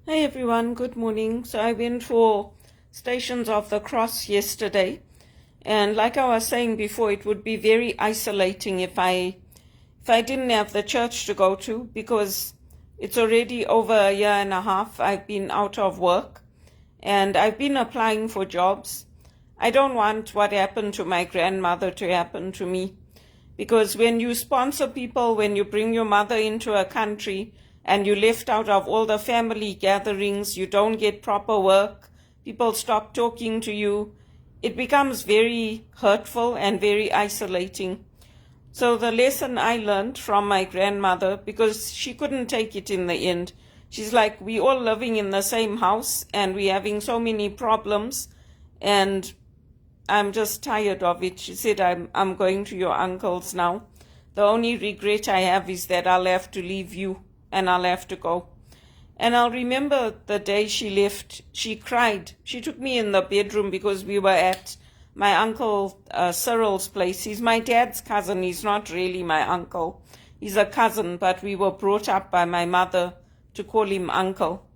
Hey everyone, good morning. So I went for Stations of the Cross yesterday, and like I was saying before, it would be very isolating if I didn't have the church to go to, because it's already over a year and a half I've been out of work and I've been applying for jobs. I don't want what happened to my grandmother to happen to me. Because when you sponsor people, when you bring your mother into a country and you're left out of all the family gatherings, you don't get proper work, people stop talking to you, it becomes very hurtful and very isolating. So the lesson I learned from my grandmother, because she couldn't take it in the end, she's like, we all living in the same house and we're having so many problems, and I'm just tired of it. She said, I'm going to your uncle's now. The only regret I have is that I'll have to leave you and I'll have to go. And I'll remember the day she left, she cried. She took me in the bedroom because we were at my uncle Cyril's place. He's my dad's cousin. He's not really my uncle. He's a cousin, but we were brought up by my mother to call him uncle.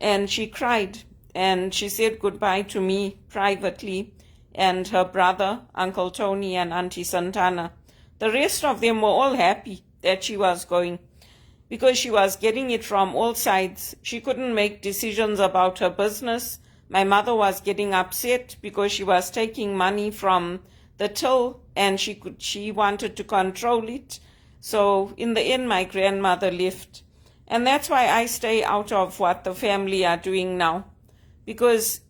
And she cried and she said goodbye to me privately, and her brother, Uncle Tony, and Auntie Santana. The rest of them were all happy that she was going, because she was getting it from all sides. She couldn't make decisions about her business. My mother was getting upset because she was taking money from the till and she wanted to control it. So in the end, my grandmother left. And that's why I stay out of what the family are doing now, because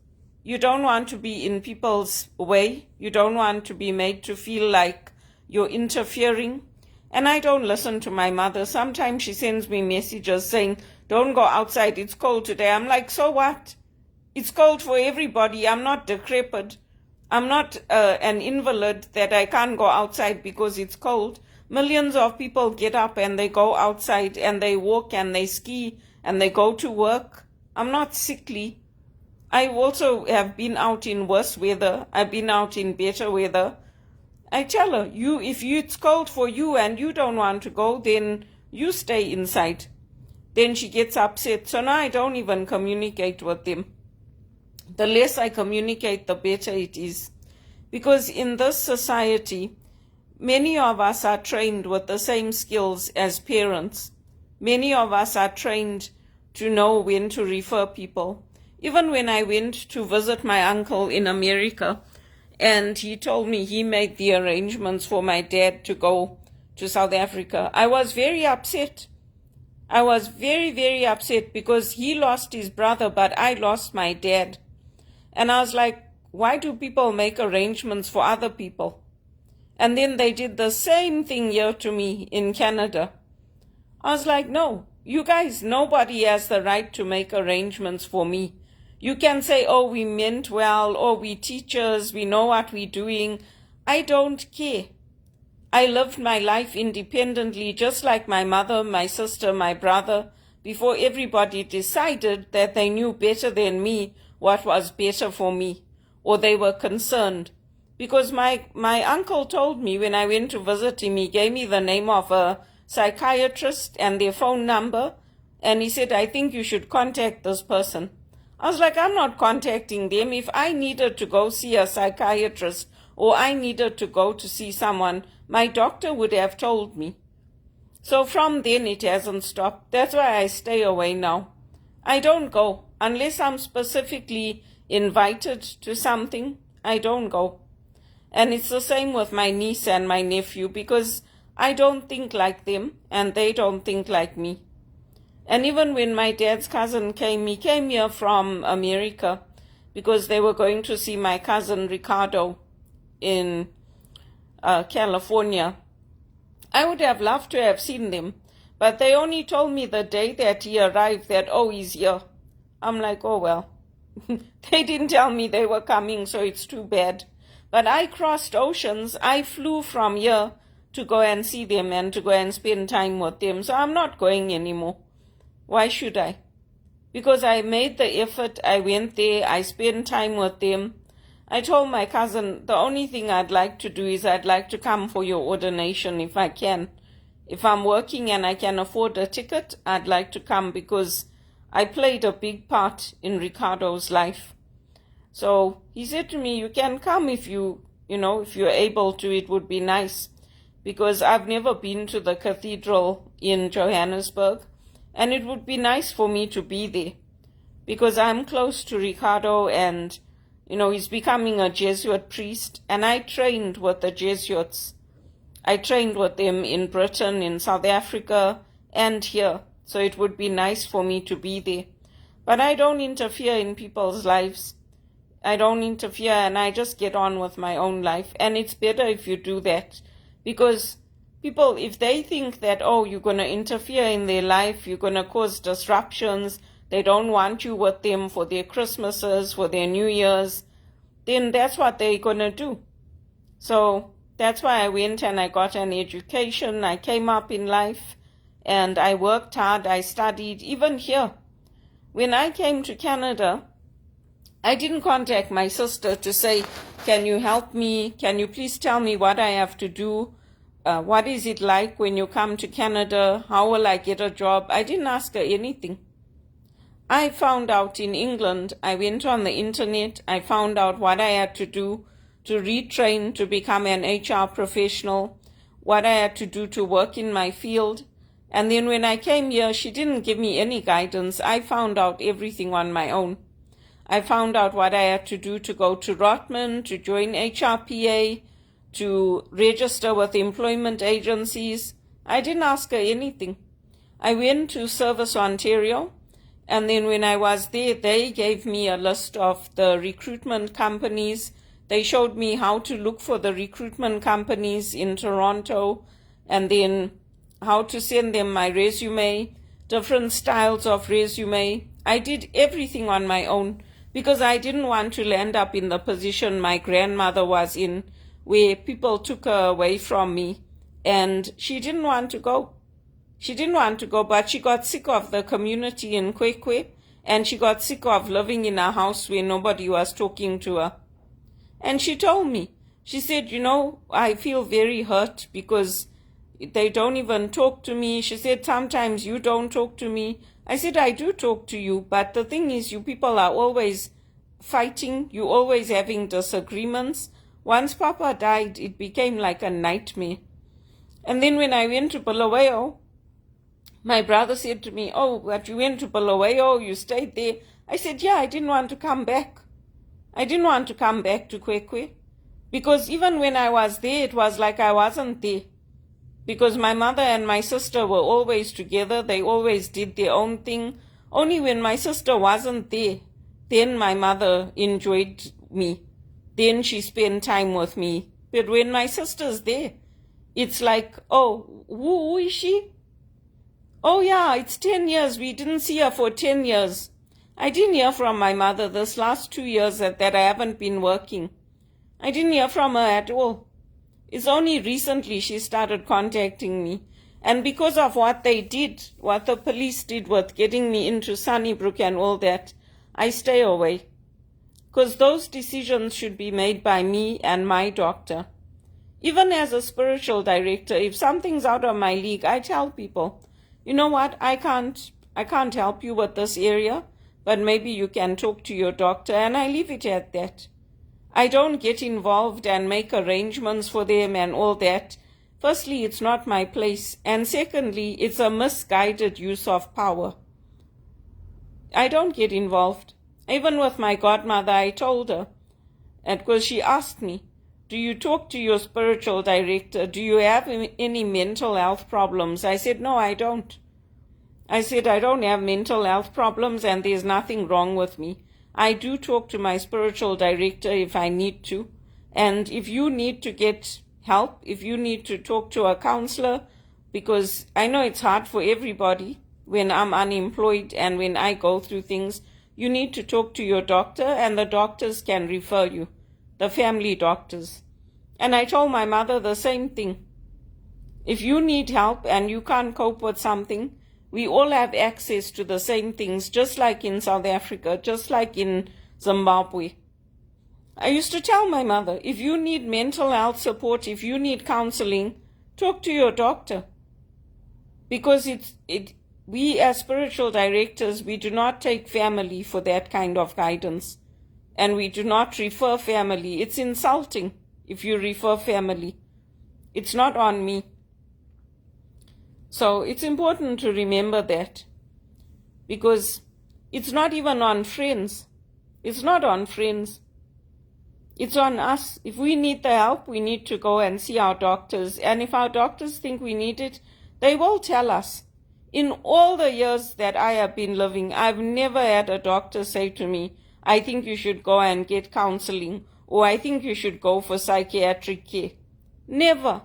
you don't want to be in people's way. You don't want to be made to feel like you're interfering. And I don't listen to my mother. Sometimes she sends me messages saying, don't go outside, it's cold today. I'm like, so what? It's cold for everybody. I'm not decrepit. I'm not an invalid that I can't go outside because it's cold. Millions of people get up and they go outside and they walk and they ski and they go to work. I'm not sickly. I also have been out in worse weather. I've been out in better weather. I tell her, if it's cold for you and you don't want to go, then you stay inside. Then she gets upset. So now I don't even communicate with them. The less I communicate, the better it is. Because in this society, many of us are trained with the same skills as parents. Many of us are trained to know when to refer people. Even when I went to visit my uncle in America, and he told me he made the arrangements for my dad to go to South Africa, I was very upset. I was very, very upset because he lost his brother, but I lost my dad. And I was like, why do people make arrangements for other people? And then they did the same thing here to me in Canada. I was like, no, you guys, nobody has the right to make arrangements for me. You can say, oh, we meant well, or we teachers, we know what we're doing. I don't care. I lived my life independently, just like my mother, my sister, my brother, before everybody decided that they knew better than me what was better for me, or they were concerned. Because my uncle told me when I went to visit him, he gave me the name of a psychiatrist and their phone number, and he said, I think you should contact this person. I was like, I'm not contacting them. If I needed to go see a psychiatrist or I needed to go to see someone, my doctor would have told me. So from then it hasn't stopped. That's why I stay away now. I don't go. Unless I'm specifically invited to something, I don't go. And it's the same with my niece and my nephew, because I don't think like them and they don't think like me. And even when my dad's cousin came, he came here from America because they were going to see my cousin Ricardo in California. I would have loved to have seen them, but they only told me the day that he arrived that, oh, he's here. I'm like, oh, well. They didn't tell me they were coming, so it's too bad. But I crossed oceans. I flew from here to go and see them and to go and spend time with them. So I'm not going anymore. Why should I? Because I made the effort, I went there, I spent time with them. I told my cousin, the only thing I'd like to do is I'd like to come for your ordination if I can. If I'm working and I can afford a ticket, I'd like to come, because I played a big part in Ricardo's life. So he said to me, you can come if if you're able to, it would be nice. Because I've never been to the cathedral in Johannesburg, and it would be nice for me to be there. Because I'm close to Ricardo, and, he's becoming a Jesuit priest, and I trained with the Jesuits. I trained with them in Britain, in South Africa, and here. So it would be nice for me to be there. But I don't interfere in people's lives. I don't interfere, and I just get on with my own life. And it's better if you do that. Because people, if they think that, you're going to interfere in their life, you're going to cause disruptions, they don't want you with them for their Christmases, for their New Year's, then that's what they're going to do. So that's why I went and I got an education. I came up in life and I worked hard. I studied, even here. When I came to Canada, I didn't contact my sister to say, can you help me? Can you please tell me what I have to do? What is it like when you come to Canada? How will I get a job? I didn't ask her anything. I found out in England. I went on the internet. I found out what I had to do to retrain to become an HR professional, what I had to do to work in my field. And then when I came here, she didn't give me any guidance. I found out everything on my own. I found out what I had to do to go to Rotman, to join HRPA, to register with employment agencies. I didn't ask her anything. I went to Service Ontario, and then when I was there, they gave me a list of the recruitment companies. They showed me how to look for the recruitment companies in Toronto, and then how to send them my resume, different styles of resume. I did everything on my own because I didn't want to land up in the position my grandmother was in, where people took her away from me, and she didn't want to go. She didn't want to go, but she got sick of the community in Kwekwe, and she got sick of living in a house where nobody was talking to her. And she told me, she said, I feel very hurt because they don't even talk to me. She said, sometimes you don't talk to me. I said, I do talk to you, but the thing is, you people are always fighting. You're always having disagreements. Once Papa died, it became like a nightmare. And then when I went to Bulawayo, my brother said to me, but you went to Bulawayo, you stayed there. I said, yeah, I didn't want to come back. I didn't want to come back to Kwekwe. Because even when I was there, it was like I wasn't there. Because my mother and my sister were always together. They always did their own thing. Only when my sister wasn't there, then my mother enjoyed me. Then she spent time with me. But when my sister's there, it's like, who is she? Oh yeah, it's 10 years. We didn't see her for 10 years. I didn't hear from my mother this last 2 years that I haven't been working. I didn't hear from her at all. It's only recently she started contacting me. And because of what they did, what the police did with getting me into Sunnybrook and all that, I stay away. Because those decisions should be made by me and my doctor. Even as a spiritual director, if something's out of my league, I tell people, you know what, I can't help you with this area, but maybe you can talk to your doctor, and I leave it at that. I don't get involved and make arrangements for them and all that. Firstly, it's not my place, and secondly, it's a misguided use of power. I don't get involved. Even with my godmother, I told her, and because she asked me, do you talk to your spiritual director? Do you have any mental health problems? I said, no, I don't. I said, I don't have mental health problems and there's nothing wrong with me. I do talk to my spiritual director if I need to. And if you need to get help, if you need to talk to a counselor, because I know it's hard for everybody when I'm unemployed and when I go through things, you need to talk to your doctor and the doctors can refer you, the family doctors. And I told my mother the same thing. If you need help and you can't cope with something, we all have access to the same things, just like in South Africa, just like in Zimbabwe. I used to tell my mother, if you need mental health support, if you need counseling, talk to your doctor. Because we as spiritual directors, we do not take family for that kind of guidance. And we do not refer family. It's insulting if you refer family. It's not on me. So it's important to remember that, because it's not even on friends. It's not on friends. It's on us. If we need the help, we need to go and see our doctors. And if our doctors think we need it, they will tell us. In all the years that I have been living, I've never had a doctor say to me, I think you should go and get counseling, or I think you should go for psychiatric care. Never.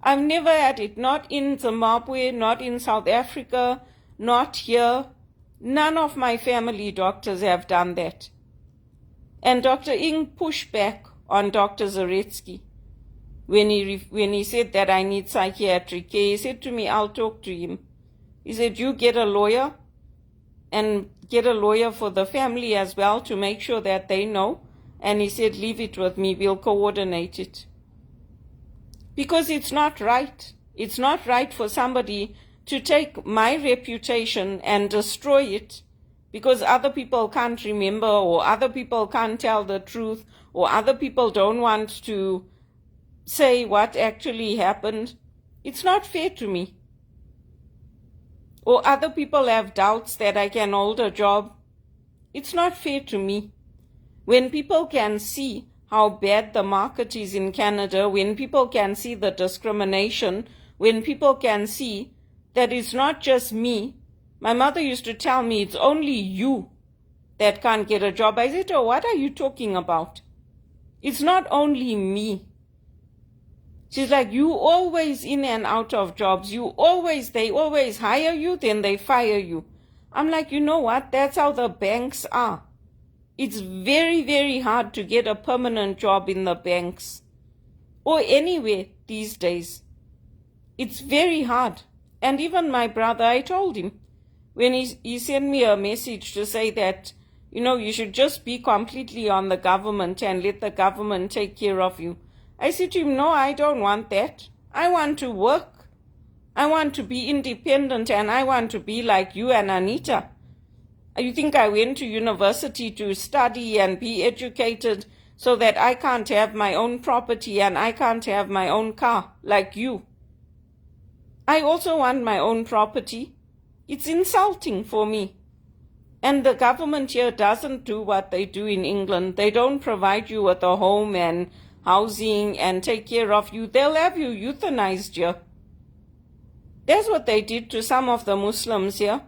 I've never had it. Not in Zimbabwe, not in South Africa, not here. None of my family doctors have done that. And Dr. Ing pushed back on Dr. Zaretsky when he said that I need psychiatric care. He said to me, I'll talk to him. He said, you get a lawyer, and get a lawyer for the family as well to make sure that they know. And he said, leave it with me, we'll coordinate it. Because it's not right. It's not right for somebody to take my reputation and destroy it because other people can't remember, or other people can't tell the truth, or other people don't want to say what actually happened. It's not fair to me. Or other people have doubts that I can hold a job. It's not fair to me. When people can see how bad the market is in Canada, when people can see the discrimination, when people can see that it's not just me. My mother used to tell me, it's only you that can't get a job. I said, oh, what are you talking about? It's not only me. She's like, you always in and out of jobs. They always hire you, then they fire you. I'm like, you know what? That's how the banks are. It's very, very hard to get a permanent job in the banks or anywhere these days. It's very hard. And even my brother, I told him, when he sent me a message to say that, you should just be completely on the government and let the government take care of you. I said to him, no, I don't want that. I want to work. I want to be independent, and I want to be like you and Anita. You think I went to university to study and be educated so that I can't have my own property and I can't have my own car like you? I also want my own property. It's insulting for me. And the government here doesn't do what they do in England. They don't provide you with a home and housing and take care of you. They'll have you euthanized here. That's what they did to some of the Muslims here.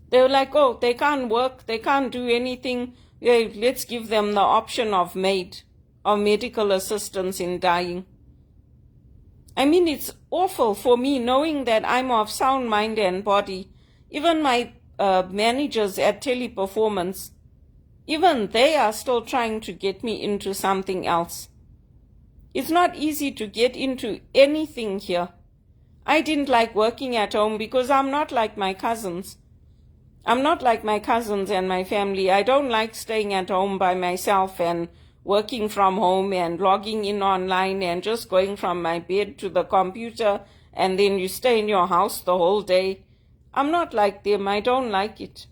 They were like, oh, they can't work, they can't do anything. Yeah, let's give them the option of maid or medical assistance in dying. I mean, it's awful for me knowing that I'm of sound mind and body. Even my managers at Teleperformance, even they are still trying to get me into something else. It's not easy to get into anything here. I didn't like working at home because I'm not like my cousins. I'm not like my cousins and my family. I don't like staying at home by myself and working from home and logging in online and just going from my bed to the computer and then you stay in your house the whole day. I'm not like them. I don't like it.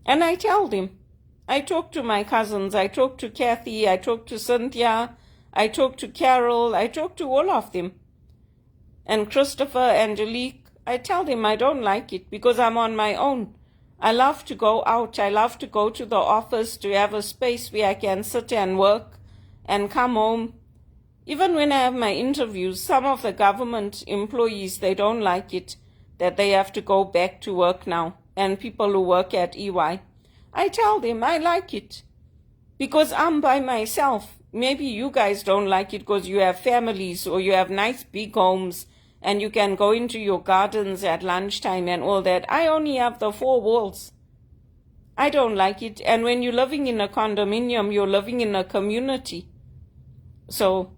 And I tell them. I talk to my cousins. I talk to Kathy. I talk to Cynthia. I talk to Carol. I talk to all of them. And Christopher, Angelique. I tell them I don't like it because I'm on my own. I love to go out. I love to go to the office to have a space where I can sit and work and come home. Even when I have my interviews, some of the government employees, they don't like it that they have to go back to work now, and people who work at EY. I tell them I like it because I'm by myself. Maybe you guys don't like it because you have families or you have nice big homes and you can go into your gardens at lunchtime and all that. I only have the 4 walls. I don't like it. And when you're living in a condominium, you're living in a community. So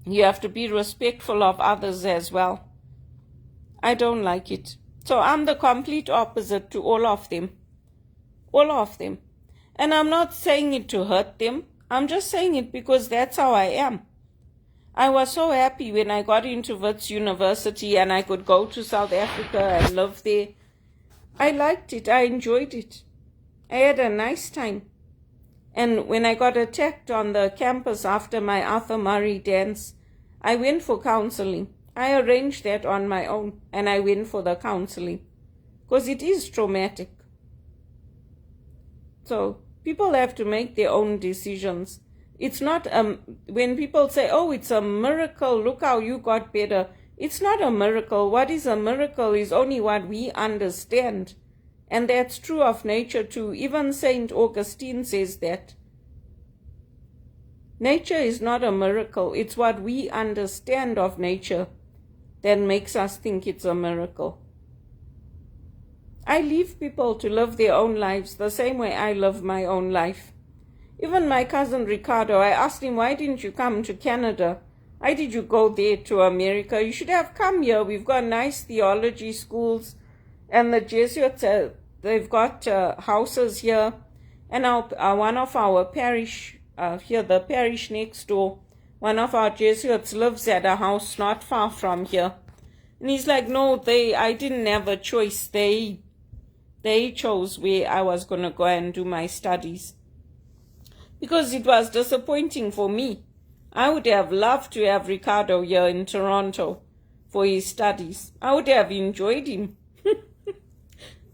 you have to be respectful of others as well. I don't like it. So I'm the complete opposite to all of them. All of them. And I'm not saying it to hurt them. I'm just saying it because that's how I am. I was so happy when I got into Wits University and I could go to South Africa and live there. I liked it. I enjoyed it. I had a nice time. And when I got attacked on the campus after my Arthur Murray dance, I went for counseling. I arranged that on my own, and I went for the counseling because it is traumatic. So people have to make their own decisions. It's not, when people say, oh, it's a miracle, look how you got better. It's not a miracle. What is a miracle is only what we understand. And that's true of nature too. Even Saint Augustine says that. Nature is not a miracle. It's what we understand of nature that makes us think it's a miracle. I leave people to live their own lives the same way I live my own life. Even my cousin Ricardo, I asked him, why didn't you come to Canada? Why did you go there to America? You should have come here. We've got nice theology schools. And the Jesuits, they've got houses here. And one of our parish, here, the parish next door, one of our Jesuits lives at a house not far from here. And he's like, no, I didn't have a choice. They chose where I was going to go and do my studies. Because it was disappointing for me. I would have loved to have Ricardo here in Toronto for his studies. I would have enjoyed him.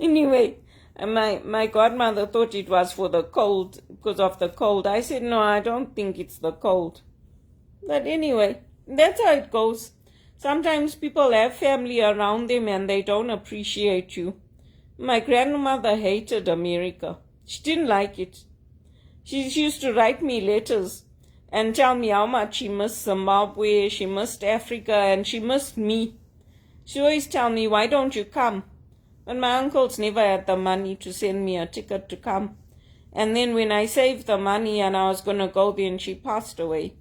Anyway, my godmother thought it was for the cold, because of the cold. I said, no, I don't think it's the cold. But anyway, that's how it goes. Sometimes people have family around them and they don't appreciate you. My grandmother hated America. She didn't like it. She used to write me letters and tell me how much she missed Zimbabwe, she missed Africa, and she missed me. She always tell me, why don't you come? But my uncles never had the money to send me a ticket to come. And then when I saved the money and I was going to go there, and she passed away.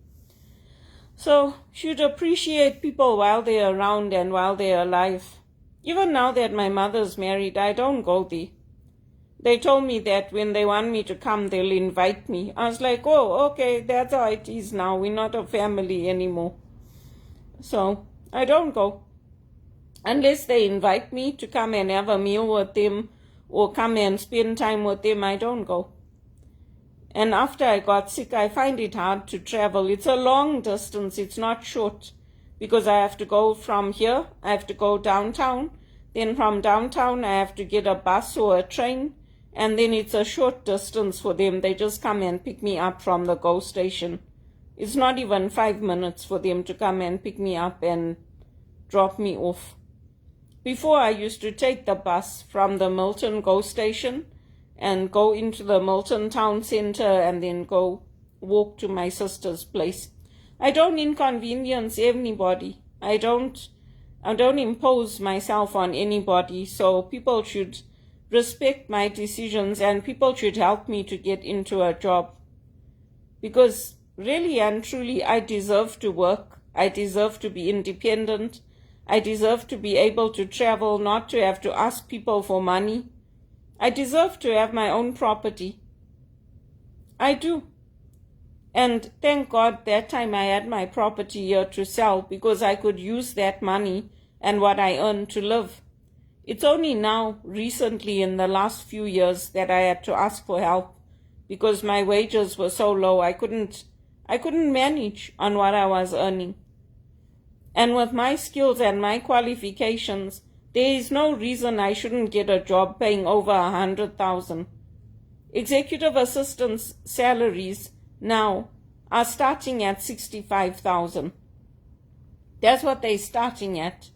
So should appreciate people while they're around and while they're alive. Even now that my mother's married, I don't go there. They told me that when they want me to come, they'll invite me. I was like, oh, okay, that's how it is now. We're not a family anymore. So I don't go. Unless they invite me to come and have a meal with them or come and spend time with them, I don't go. And after I got sick, I find it hard to travel. It's a long distance. It's not short. Because I have to go from here, I have to go downtown. Then from downtown, I have to get a bus or a train. And then it's a short distance for them. They just come and pick me up from the GO station. It's not even 5 minutes for them to come and pick me up and drop me off. Before, I used to take the bus from the Milton GO station and go into the Milton town center and then go walk to my sister's place. I don't inconvenience anybody. I don't impose myself on anybody. So people should respect my decisions and people should help me to get into a job. Because really and truly, I deserve to work. I deserve to be independent. I deserve to be able to travel, not to have to ask people for money. I deserve to have my own property. I do. And thank God that time I had my property here to sell because I could use that money and what I earned to live. It's only now, recently in the last few years, that I had to ask for help because my wages were so low. I couldn't manage on what I was earning. And with my skills and my qualifications, there is no reason I shouldn't get a job paying over 100,000. Executive assistants' salaries now are starting at 65,000. That's what they're starting at.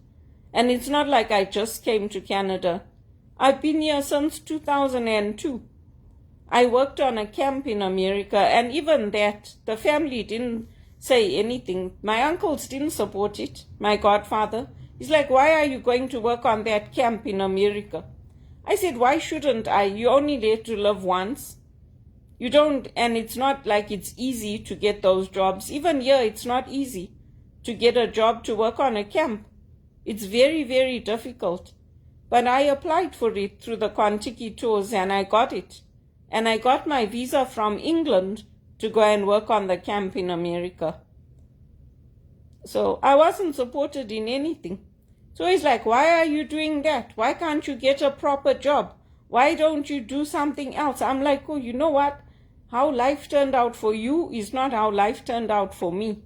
And it's not like I just came to Canada. I've been here since 2002. I worked on a camp in America, and even that, the family didn't say anything. My uncles didn't support it. My godfather, he's like, why are you going to work on that camp in America? I said, why shouldn't I? You only get to live once. You don't, and it's not like it's easy to get those jobs. Even here, it's not easy to get a job to work on a camp. It's very, very difficult. But I applied for it through the Contiki tours and I got it. And I got my visa from England to go and work on the camp in America. So I wasn't supported in anything. So he's like, why are you doing that? Why can't you get a proper job? Why don't you do something else? I'm like, oh, you know what? How life turned out for you is not how life turned out for me.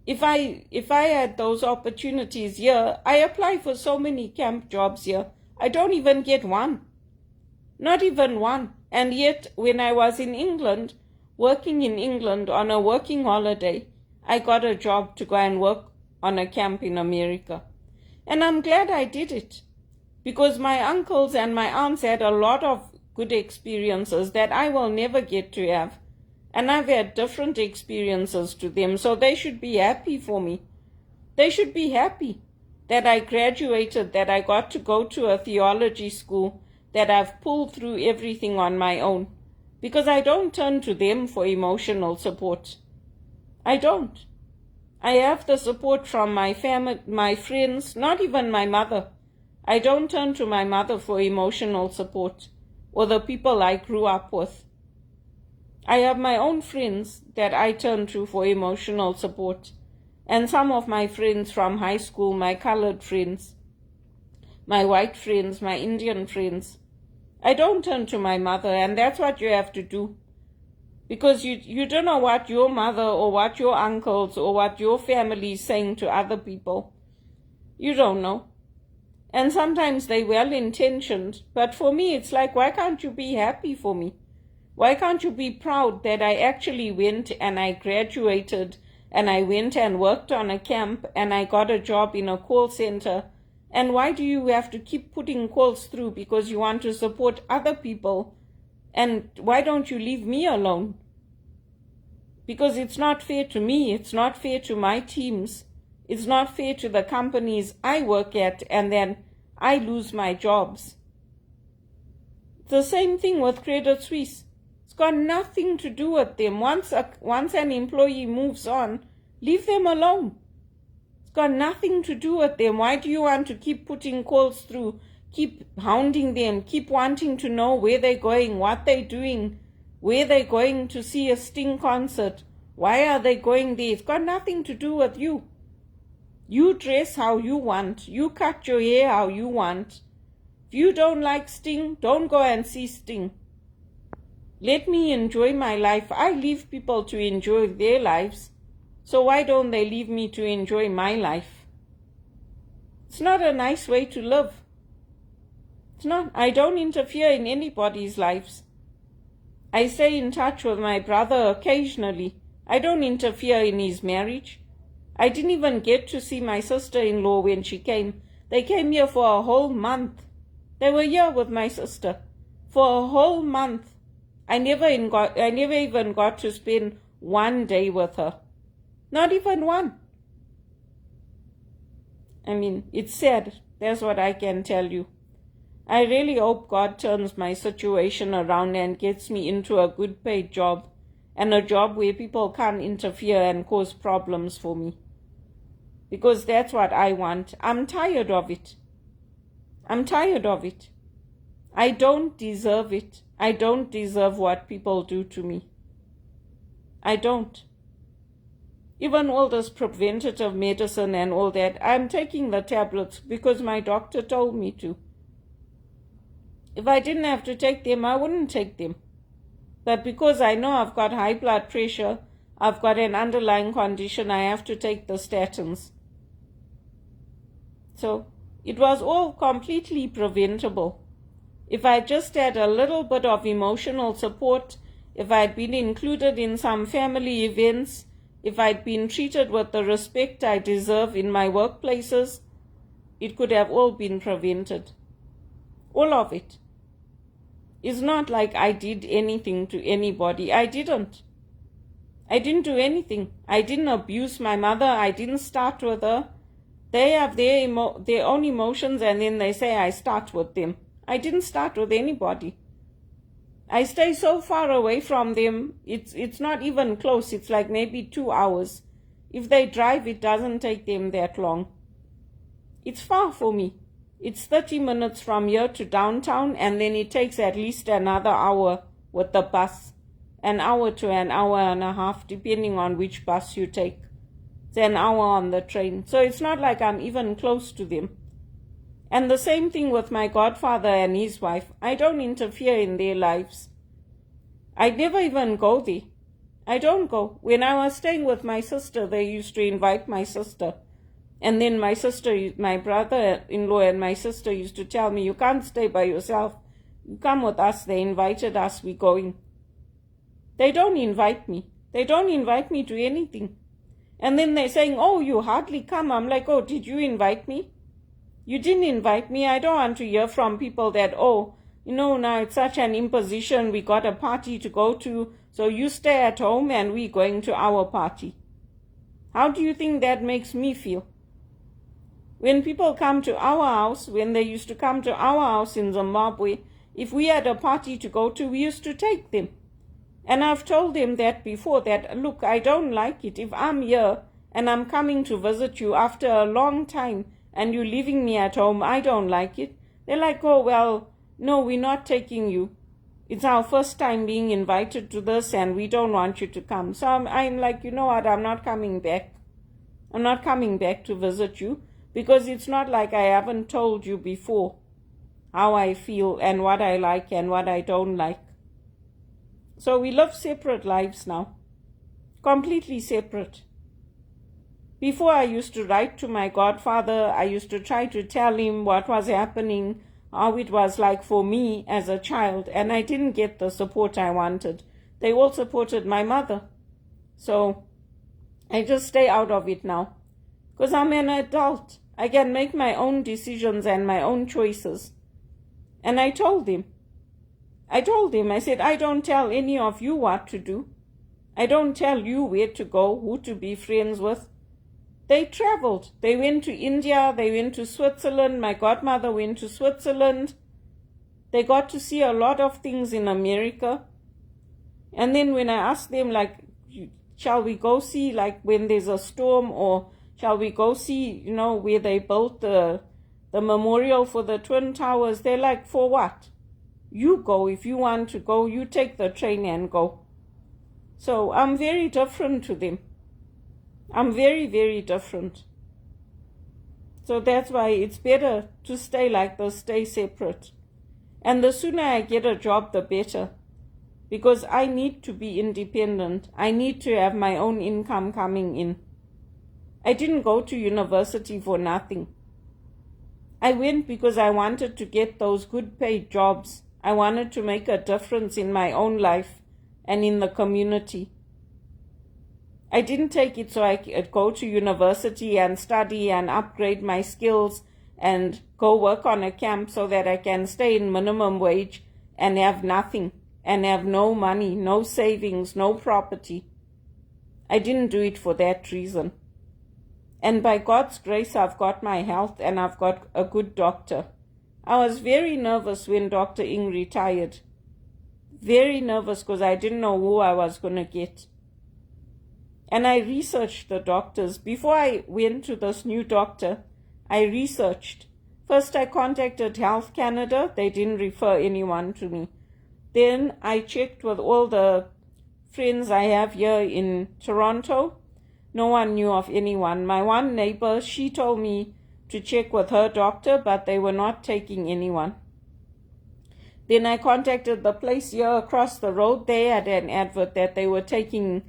If I had those opportunities here, I apply for so many camp jobs here. I don't even get one. Not even one. And yet, when I was in England, working in England on a working holiday, I got a job to go and work on a camp in America. And I'm glad I did it, because my uncles and my aunts had a lot of good experiences that I will never get to have. And I've had different experiences to them, so they should be happy for me. They should be happy that I graduated, that I got to go to a theology school, that I've pulled through everything on my own. Because I don't turn to them for emotional support. I don't. I have the support from my family, my friends, not even my mother. I don't turn to my mother for emotional support, or the people I grew up with. I have my own friends that I turn to for emotional support, and some of my friends from high school, my colored friends, my white friends, my Indian friends. I don't turn to my mother, and that's what you have to do. Because you don't know what your mother or what your uncles or what your family is saying to other people. You don't know. And sometimes they're well-intentioned, but for me it's like, why can't you be happy for me? Why can't you be proud that I actually went and I graduated and I went and worked on a camp and I got a job in a call center? And why do you have to keep putting calls through because you want to support other people? And why don't you leave me alone? Because it's not fair to me, it's not fair to my teams, it's not fair to the companies I work at, and then I lose my jobs. It's the same thing with Credit Suisse. It's got nothing to do with them. Once an employee moves on, leave them alone. It's got nothing to do with them. Why do you want to keep putting calls through, keep hounding them, keep wanting to know where they're going, what they're doing, where they're going to see a Sting concert? Why are they going there? It's got nothing to do with you. You dress how you want. You cut your hair how you want. If you don't like Sting, don't go and see Sting. Let me enjoy my life. I leave people to enjoy their lives. So why don't they leave me to enjoy my life? It's not a nice way to live. It's not. I don't interfere in anybody's lives. I stay in touch with my brother occasionally. I don't interfere in his marriage. I didn't even get to see my sister-in-law when she came. They came here for a whole month. They were here with my sister for a whole month. I never even got to spend one day with her. Not even one. I mean, it's sad. That's what I can tell you. I really hope God turns my situation around and gets me into a good paid job, and a job where people can't interfere and cause problems for me. Because that's what I want. I'm tired of it. I'm tired of it. I don't deserve it. I don't deserve what people do to me. I don't. Even all this preventative medicine and all that, I'm taking the tablets because my doctor told me to. If I didn't have to take them, I wouldn't take them. But because I know I've got high blood pressure, I've got an underlying condition, I have to take the statins. So it was all completely preventable. If I just had a little bit of emotional support, if I'd been included in some family events, if I'd been treated with the respect I deserve in my workplaces, it could have all been prevented. All of it. It's not like I did anything to anybody. I didn't. I didn't do anything. I didn't abuse my mother. I didn't start with her. They have their own emotions, and then they say I start with them. I didn't start with anybody. I stay so far away from them, it's not even close. It's like maybe 2 hours. If they drive, it doesn't take them that long. It's far for me. It's 30 minutes from here to downtown, and then it takes at least another hour with the bus. An hour to an hour and a half, depending on which bus you take. It's an hour on the train. So it's not like I'm even close to them. And the same thing with my godfather and his wife. I don't interfere in their lives. I never even go there. I don't go. When I was staying with my sister, they used to invite my sister. And then my brother-in-law and my sister used to tell me, you can't stay by yourself. You come with us. They invited us. We're going. They don't invite me. They don't invite me to anything. And then they're saying, oh, you hardly come. I'm like, oh, did you invite me? You didn't invite me. I don't want to hear from people that, oh, now it's such an imposition. We got a party to go to. So you stay at home and we're going to our party. How do you think that makes me feel? When people come to our house, when they used to come to our house in Zimbabwe, if we had a party to go to, we used to take them. And I've told them that before, that, look, I don't like it. If I'm here and I'm coming to visit you after a long time and you're leaving me at home, I don't like it. They're like, oh, well, no, we're not taking you. It's our first time being invited to this and we don't want you to come. So I'm like, you know what, I'm not coming back. I'm not coming back to visit you because it's not like I haven't told you before how I feel and what I like and what I don't like. So we live separate lives now, completely separate. Before I used to write to my godfather, I used to try to tell him what was happening, how it was like for me as a child, and I didn't get the support I wanted. They all supported my mother. So I just stay out of it now because I'm an adult. I can make my own decisions and my own choices. And I told him, I said, I don't tell any of you what to do. I don't tell you where to go, who to be friends with. They traveled. They went to India. They went to Switzerland. My godmother went to Switzerland. They got to see a lot of things in America. And then when I asked them, like, shall we go see, like, when there's a storm, or shall we go see, where they built the memorial for the Twin Towers? They're like, for what? You go. If you want to go, you take the train and go. So I'm very different to them. I'm very, very different. So that's why it's better to stay like this, stay separate. And the sooner I get a job, the better. Because I need to be independent. I need to have my own income coming in. I didn't go to university for nothing. I went because I wanted to get those good paid jobs. I wanted to make a difference in my own life and in the community. I didn't take it so I could go to university and study and upgrade my skills and go work on a camp so that I can stay in minimum wage and have nothing and have no money, no savings, no property. I didn't do it for that reason. And by God's grace, I've got my health and I've got a good doctor. I was very nervous when Dr. Ng retired. Very nervous because I didn't know who I was going to get. And I researched the doctors. Before I went to this new doctor, I researched. First, I contacted Health Canada. They didn't refer anyone to me. Then I checked with all the friends I have here in Toronto. No one knew of anyone. My one neighbor, she told me to check with her doctor, but they were not taking anyone. Then I contacted the place here across the road. They had an advert that they were taking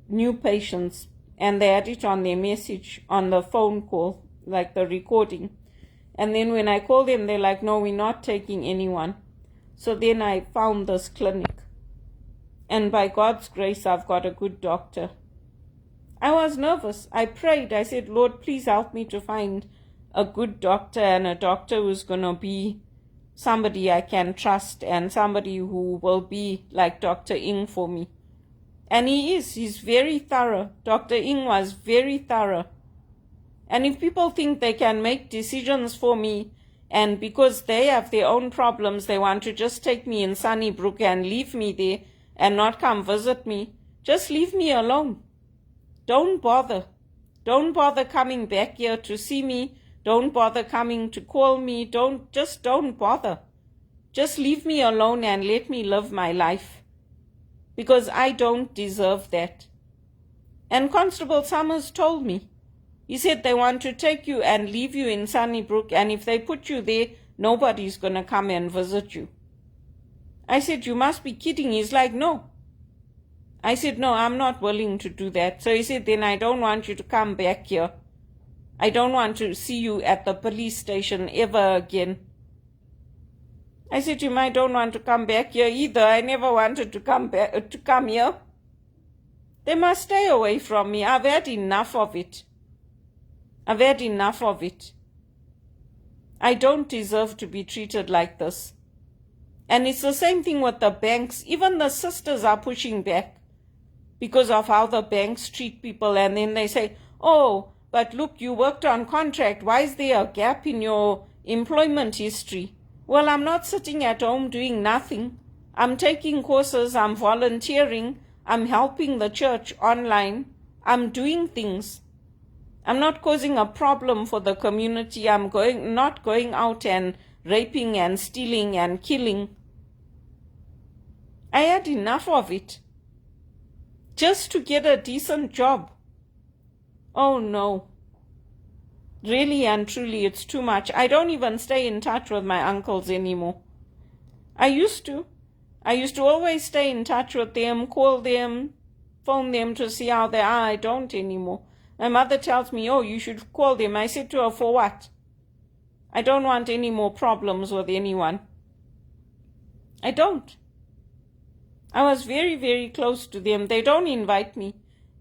new patients, and they had it on their message on the phone call, like the recording. And then when I called them, they're like, no, we're not taking anyone. So then I found this clinic. And by God's grace, I've got a good doctor. I was nervous. I prayed. I said, Lord, please help me to find a good doctor and a doctor who's going to be somebody I can trust and somebody who will be like Dr. Ng for me. And he is. He's very thorough. Dr. Ng was very thorough. And if people think they can make decisions for me, and because they have their own problems, they want to just take me in Sunnybrook and leave me there and not come visit me, just leave me alone. Don't bother. Don't bother coming back here to see me. Don't bother coming to call me. Don't bother. Just leave me alone and let me live my life. Because I don't deserve that. And Constable Summers told me, he said they want to take you and leave you in Sunnybrook, and if they put you there, nobody's going to come and visit you. I said, you must be kidding. He's like, no. I said, no, I'm not willing to do that. So he said, then I don't want you to come back here. I don't want to see you at the police station ever again. I said to him, I don't want to come back here either. I never wanted to come here. They must stay away from me. I've had enough of it. I've had enough of it. I don't deserve to be treated like this. And it's the same thing with the banks. Even the sisters are pushing back because of how the banks treat people. And then they say, oh, but look, you worked on contract. Why is there a gap in your employment history? Well, I'm not sitting at home doing nothing. I'm taking courses. I'm volunteering. I'm helping the church online. I'm doing things. I'm not causing a problem for the community. I'm not going out and raping and stealing and killing. I had enough of it. Just to get a decent job. Oh no. Really and truly, it's too much. I don't even stay in touch with my uncles anymore. I used to. I used to always stay in touch with them, call them, phone them to see how they are. I don't anymore. My mother tells me, oh, you should call them. I said to her, for what? I don't want any more problems with anyone. I don't. I was very, very close to them. They don't invite me.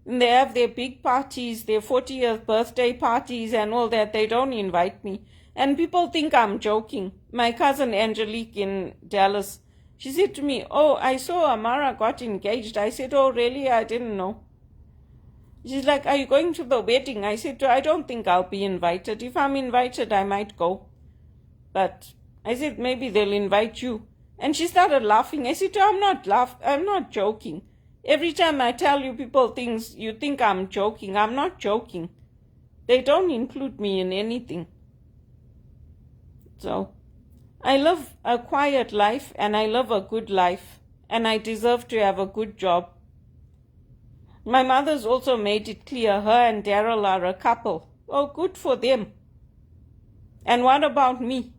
And they have their big parties, their 40th birthday parties and all that. They don't invite me. And people think I'm joking. My cousin Angelique in Dallas, she said to me, oh, I saw Amara got engaged. I said, oh, really? I didn't know. She's like, are you going to the wedding? I said to her, I don't think I'll be invited. If I'm invited, I might go. But I said, maybe they'll invite you. And she started laughing. I said to her, I'm not joking. Every time I tell you people things, you think I'm joking. I'm not joking. They don't include me in anything. So, I live a quiet life and I live a good life. And I deserve to have a good job. My mother's also made it clear her and Daryl are a couple. Oh, good for them. And what about me?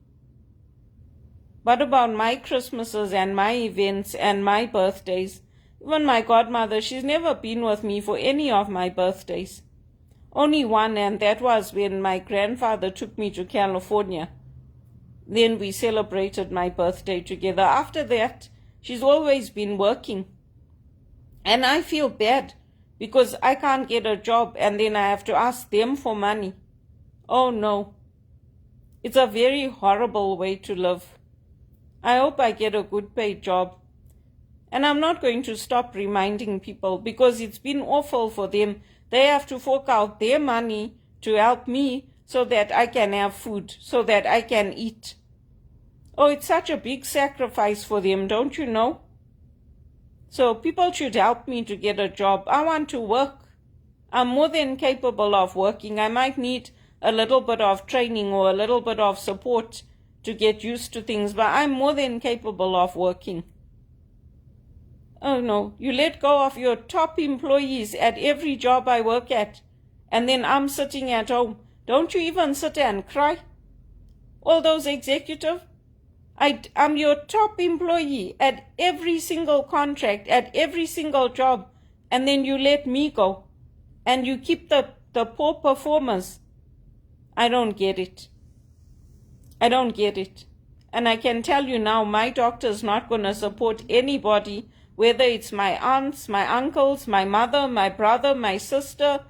What about my Christmases and my events and my birthdays? Even my godmother, she's never been with me for any of my birthdays. Only one, and that was when my grandfather took me to California. Then we celebrated my birthday together. After that, she's always been working. And I feel bad because I can't get a job and then I have to ask them for money. Oh no. It's a very horrible way to live. I hope I get a good paid job. And I'm not going to stop reminding people because it's been awful for them. They have to fork out their money to help me so that I can have food, so that I can eat. Oh, it's such a big sacrifice for them, don't you know? So people should help me to get a job. I want to work. I'm more than capable of working. I might need a little bit of training or a little bit of support to get used to things, but I'm more than capable of working. Oh no, you let go of your top employees at every job I work at, and then I'm sitting at home. Don't you even sit and cry? All those executives? I'm your top employee at every single contract, at every single job, and then you let me go, and you keep the poor performers. I don't get it. I don't get it. And I can tell you now, my doctor's not going to support anybody, whether it's my aunts, my uncles, my mother, my brother, my sister.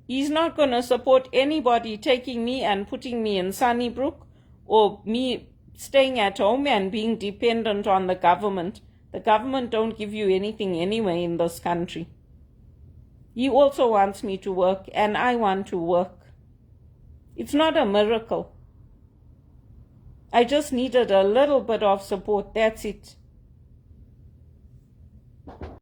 He's not going to support anybody taking me and putting me in Sunnybrook or me staying at home and being dependent on the government. The government don't give you anything anyway in this country. He also wants me to work and I want to work. It's not a miracle. I just needed a little bit of support, that's it.